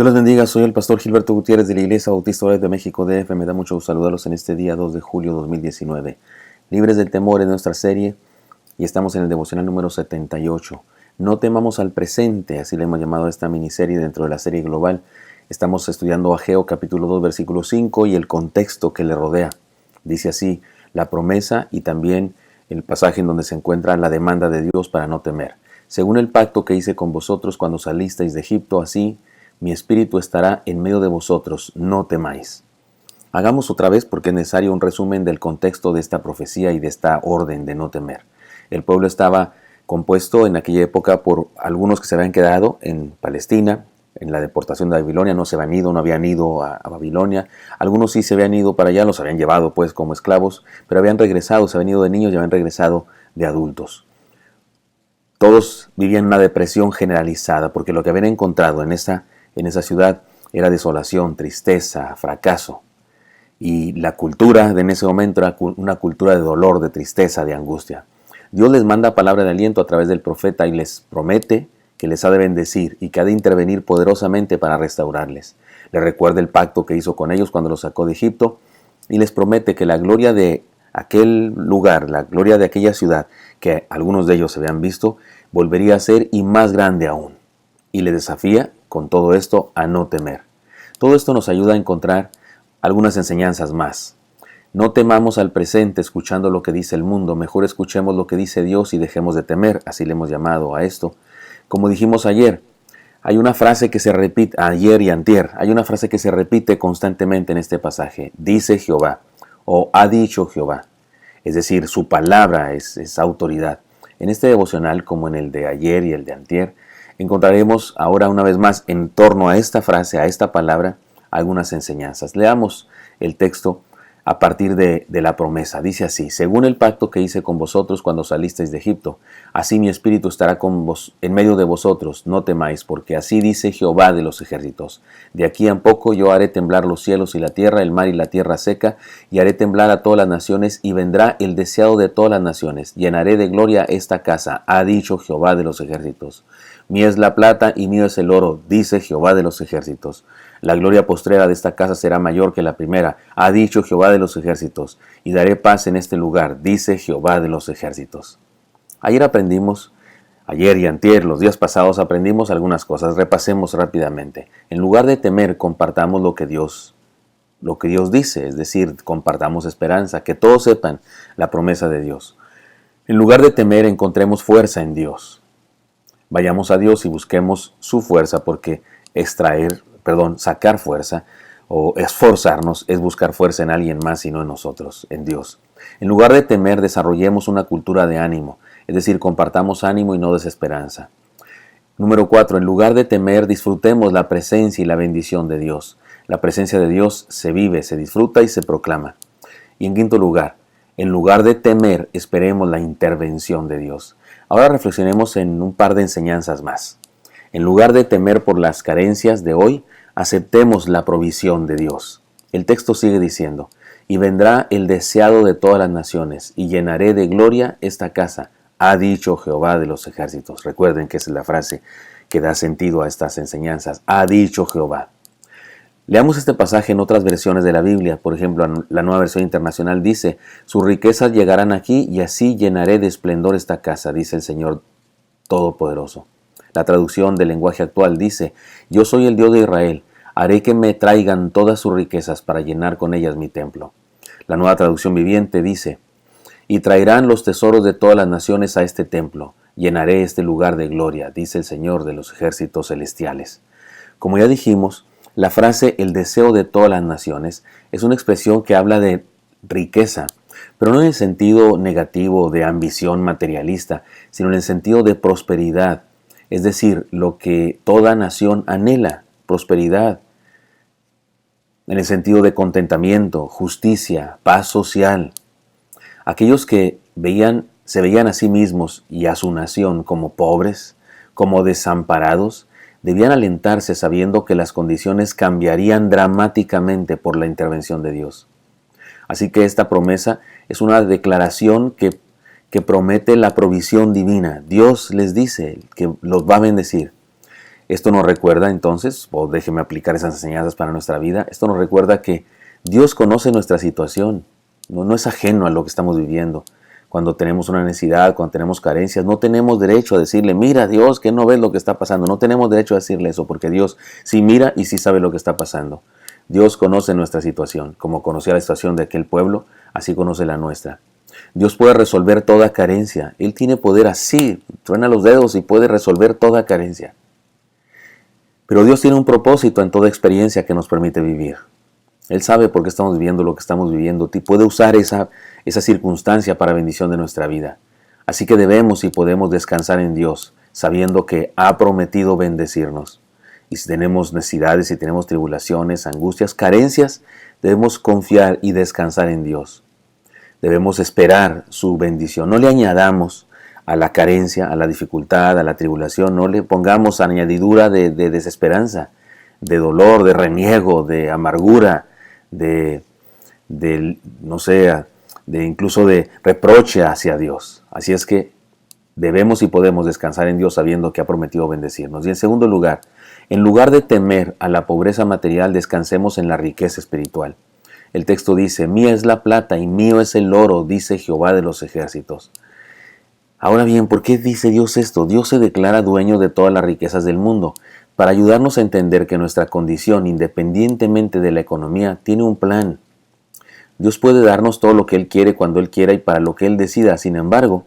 Dios los bendiga, soy el pastor Gilberto Gutiérrez de la Iglesia Bautista Orar de México DF. Me da mucho gusto saludarlos en este día 2 de julio 2019. Libres del temor es nuestra serie y estamos en el devocional número 78. No temamos al presente, así le hemos llamado a esta miniserie dentro de la serie global. Estamos estudiando Ageo capítulo 2 versículo 5 y el contexto que le rodea. Dice así, la promesa y también el pasaje en donde se encuentra la demanda de Dios para no temer. Según el pacto que hice con vosotros cuando salisteis de Egipto, así mi espíritu estará en medio de vosotros, no temáis. Hagamos otra vez porque es necesario un resumen del contexto de esta profecía y de esta orden de no temer. El pueblo estaba compuesto en aquella época por algunos que se habían quedado en Palestina, en la deportación de Babilonia, no habían ido a Babilonia. Algunos sí se habían ido para allá, los habían llevado pues como esclavos, pero habían regresado, se habían ido de niños y habían regresado de adultos. Todos vivían una depresión generalizada porque lo que habían encontrado en esa ciudad era desolación, tristeza, fracaso. Y la cultura de en ese momento era una cultura de dolor, de tristeza, de angustia. Dios les manda palabra de aliento a través del profeta y les promete que les ha de bendecir y que ha de intervenir poderosamente para restaurarles. Les recuerda el pacto que hizo con ellos cuando los sacó de Egipto y les promete que la gloria de aquel lugar, la gloria de aquella ciudad que algunos de ellos se habían visto, volvería a ser y más grande aún. Y les desafía con todo esto a no temer. Todo esto nos ayuda a encontrar algunas enseñanzas más. No temamos al presente escuchando lo que dice el mundo, mejor escuchemos lo que dice Dios y dejemos de temer, así le hemos llamado a esto. Como dijimos ayer, hay una frase que se repite, ayer y antier, hay una frase que se repite constantemente en este pasaje, dice Jehová o ha dicho Jehová, es decir, su palabra es autoridad. En este devocional, como en el de ayer y el de antier, encontraremos ahora una vez más en torno a esta frase, a esta palabra, algunas enseñanzas. Leamos el texto a partir de la promesa. Dice así, según el pacto que hice con vosotros cuando salisteis de Egipto, así mi espíritu estará con vos, en medio de vosotros, no temáis, porque así dice Jehová de los ejércitos. De aquí a poco yo haré temblar los cielos y la tierra, el mar y la tierra seca, y haré temblar a todas las naciones, y vendrá el deseado de todas las naciones. Llenaré de gloria esta casa, ha dicho Jehová de los ejércitos. Mía es la plata y mío es el oro, dice Jehová de los ejércitos. La gloria postrera de esta casa será mayor que la primera, ha dicho Jehová de los ejércitos, y daré paz en este lugar, dice Jehová de los ejércitos. Ayer y antier, los días pasados aprendimos algunas cosas, repasemos rápidamente. En lugar de temer, compartamos lo que Dios dice, es decir, compartamos esperanza, que todos sepan la promesa de Dios. En lugar de temer, encontremos fuerza en Dios. Vayamos a Dios y busquemos su fuerza, porque sacar fuerza o esforzarnos es buscar fuerza en alguien más y no en nosotros, en Dios. En lugar de temer, desarrollemos una cultura de ánimo, es decir, compartamos ánimo y no desesperanza. Número 4, en lugar de temer, disfrutemos la presencia y la bendición de Dios. La presencia de Dios se vive, se disfruta y se proclama. Y en quinto lugar, en lugar de temer, esperemos la intervención de Dios. Ahora reflexionemos en un par de enseñanzas más. En lugar de temer por las carencias de hoy, aceptemos la provisión de Dios. El texto sigue diciendo, y vendrá el deseado de todas las naciones, y llenaré de gloria esta casa, ha dicho Jehová de los ejércitos. Recuerden que esa es la frase que da sentido a estas enseñanzas, ha dicho Jehová. Leamos este pasaje en otras versiones de la Biblia. Por ejemplo, la Nueva Versión Internacional dice, sus riquezas llegarán aquí y así llenaré de esplendor esta casa, dice el Señor Todopoderoso. La traducción del lenguaje actual dice, yo soy el Dios de Israel, haré que me traigan todas sus riquezas para llenar con ellas mi templo. La Nueva Traducción Viviente dice, y traerán los tesoros de todas las naciones a este templo, llenaré este lugar de gloria, dice el Señor de los ejércitos celestiales. Como ya dijimos, la frase el deseo de todas las naciones es una expresión que habla de riqueza, pero no en el sentido negativo de ambición materialista, sino en el sentido de prosperidad, es decir, lo que toda nación anhela, prosperidad, en el sentido de contentamiento, justicia, paz social. Aquellos que se veían a sí mismos y a su nación como pobres, como desamparados, debían alentarse sabiendo que las condiciones cambiarían dramáticamente por la intervención de Dios. Así que esta promesa es una declaración que promete la provisión divina. Dios les dice que los va a bendecir. Esto nos recuerda entonces, o déjeme aplicar esas enseñanzas para nuestra vida, esto nos recuerda que Dios conoce nuestra situación, no es ajeno a lo que estamos viviendo. Cuando tenemos una necesidad, cuando tenemos carencias, no tenemos derecho a decirle, mira Dios, que no ves lo que está pasando. No tenemos derecho a decirle eso, porque Dios sí mira y sí sabe lo que está pasando. Dios conoce nuestra situación, como conocía la situación de aquel pueblo, así conoce la nuestra. Dios puede resolver toda carencia. Él tiene poder así, truena los dedos y puede resolver toda carencia. Pero Dios tiene un propósito en toda experiencia que nos permite vivir. Él sabe por qué estamos viviendo lo que estamos viviendo y puede usar esa circunstancia para bendición de nuestra vida. Así que debemos y podemos descansar en Dios, sabiendo que ha prometido bendecirnos. Y si tenemos necesidades, si tenemos tribulaciones, angustias, carencias, debemos confiar y descansar en Dios. Debemos esperar su bendición. No le añadamos a la carencia, a la dificultad, a la tribulación, no le pongamos añadidura de desesperanza, de dolor, de reniego, de amargura, incluso de reproche hacia Dios. Así es que debemos y podemos descansar en Dios sabiendo que ha prometido bendecirnos. Y en segundo lugar, en lugar de temer a la pobreza material, descansemos en la riqueza espiritual. El texto dice, mía es la plata y mío es el oro, dice Jehová de los ejércitos. Ahora bien, ¿por qué dice Dios esto? Dios se declara dueño de todas las riquezas del mundo, para ayudarnos a entender que nuestra condición, independientemente de la economía, tiene un plan. Dios puede darnos todo lo que Él quiere cuando Él quiera y para lo que Él decida. Sin embargo,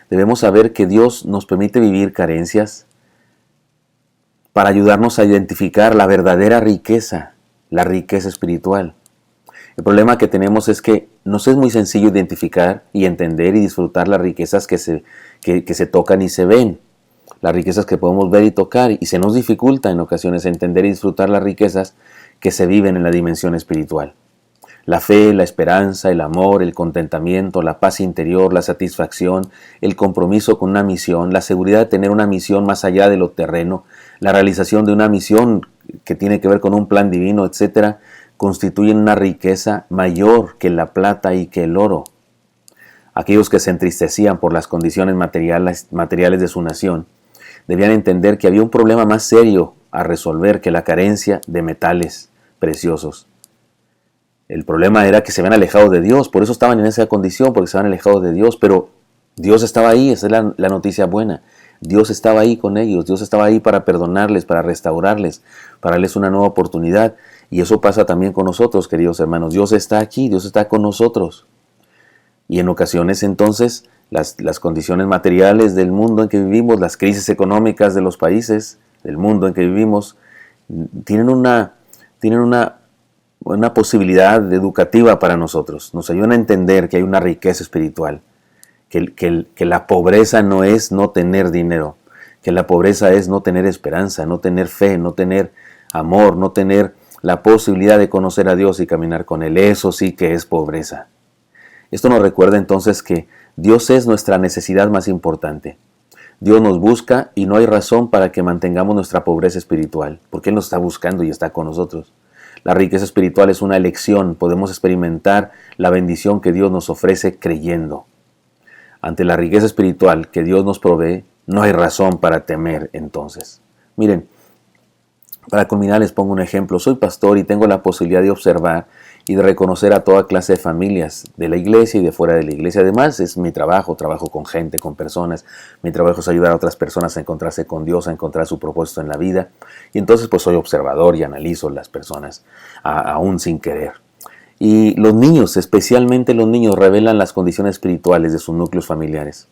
debemos saber que Dios nos permite vivir carencias para ayudarnos a identificar la verdadera riqueza, la riqueza espiritual. El problema que tenemos es que nos es muy sencillo identificar y entender y disfrutar las riquezas que se tocan y se ven. Las riquezas que podemos ver y tocar, y se nos dificulta en ocasiones entender y disfrutar las riquezas que se viven en la dimensión espiritual. La fe, la esperanza, el amor, el contentamiento, la paz interior, la satisfacción, el compromiso con una misión, la seguridad de tener una misión más allá de lo terreno, la realización de una misión que tiene que ver con un plan divino, etc., constituyen una riqueza mayor que la plata y que el oro. Aquellos que se entristecían por las condiciones materiales de su nación debían entender que había un problema más serio a resolver que la carencia de metales preciosos. El problema era que se habían alejado de Dios, por eso estaban en esa condición, porque se habían alejado de Dios, pero Dios estaba ahí, esa es la noticia buena. Dios estaba ahí con ellos, Dios estaba ahí para perdonarles, para restaurarles, para darles una nueva oportunidad. Y eso pasa también con nosotros, queridos hermanos. Dios está aquí, Dios está con nosotros. Y en ocasiones entonces las condiciones materiales del mundo en que vivimos, las crisis económicas de los países del mundo en que vivimos, tienen una posibilidad educativa para nosotros. Nos ayudan a entender que hay una riqueza espiritual, que la pobreza no es no tener dinero, que la pobreza es no tener esperanza, no tener fe, no tener amor, no tener la posibilidad de conocer a Dios y caminar con Él. Eso sí que es pobreza. Esto nos recuerda entonces que Dios es nuestra necesidad más importante. Dios nos busca y no hay razón para que mantengamos nuestra pobreza espiritual, porque Él nos está buscando y está con nosotros. La riqueza espiritual es una elección, podemos experimentar la bendición que Dios nos ofrece creyendo. Ante la riqueza espiritual que Dios nos provee, no hay razón para temer entonces. Miren, para culminar les pongo un ejemplo. Soy pastor y tengo la posibilidad de observar y de reconocer a toda clase de familias de la iglesia y de fuera de la iglesia. Además es mi trabajo con gente, con personas. Mi trabajo es ayudar a otras personas a encontrarse con Dios, a encontrar su propósito en la vida. Y entonces pues soy observador y analizo las personas aún sin querer. Y los niños, especialmente los niños, revelan las condiciones espirituales de sus núcleos familiares.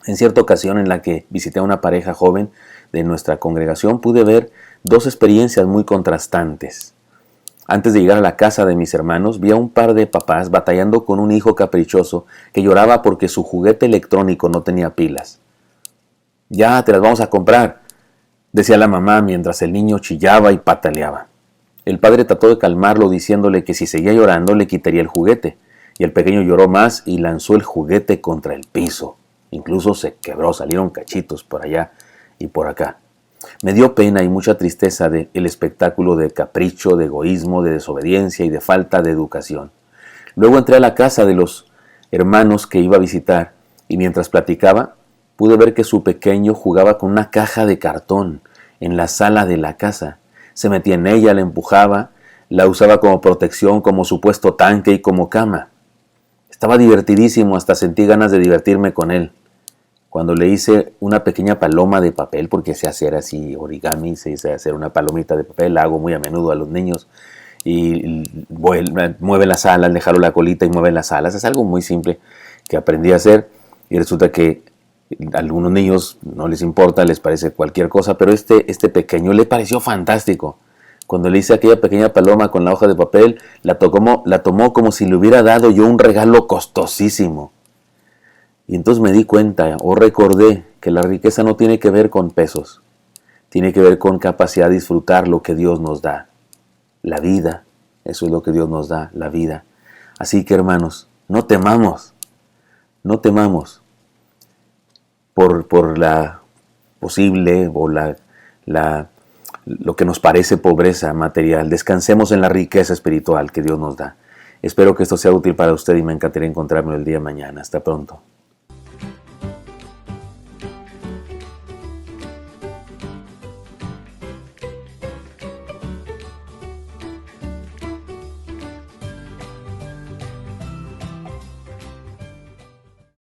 En cierta ocasión en la que visité a una pareja joven de nuestra congregación, pude ver dos experiencias muy contrastantes. Antes de llegar a la casa de mis hermanos, vi a un par de papás batallando con un hijo caprichoso que lloraba porque su juguete electrónico no tenía pilas. Ya te las vamos a comprar, decía la mamá mientras el niño chillaba y pataleaba. El padre trató de calmarlo diciéndole que si seguía llorando le quitaría el juguete, y el pequeño lloró más y lanzó el juguete contra el piso. Incluso se quebró, salieron cachitos por allá y por acá. Me dio pena y mucha tristeza el espectáculo de capricho, de egoísmo, de desobediencia y de falta de educación. Luego entré a la casa de los hermanos que iba a visitar y mientras platicaba pude ver que su pequeño jugaba con una caja de cartón en la sala de la casa. Se metía en ella, la empujaba, la usaba como protección, como supuesto tanque y como cama. Estaba divertidísimo, hasta sentí ganas de divertirme con él. Cuando le hice una pequeña paloma de papel, porque sé hacer así origami, se dice hacer una palomita de papel, la hago muy a menudo a los niños, y mueve las alas, le jalo la colita y mueve las alas. Es algo muy simple que aprendí a hacer, y resulta que a algunos niños no les importa, les parece cualquier cosa, pero este pequeño le pareció fantástico. Cuando le hice aquella pequeña paloma con la hoja de papel, la tomó como si le hubiera dado yo un regalo costosísimo. Y entonces me di cuenta o recordé que la riqueza no tiene que ver con pesos, tiene que ver con capacidad de disfrutar lo que Dios nos da. La vida, eso es lo que Dios nos da, la vida. Así que hermanos, no temamos por la posible o lo que nos parece pobreza material. Descansemos en la riqueza espiritual que Dios nos da. Espero que esto sea útil para usted y me encantaría encontrarme el día de mañana. Hasta pronto.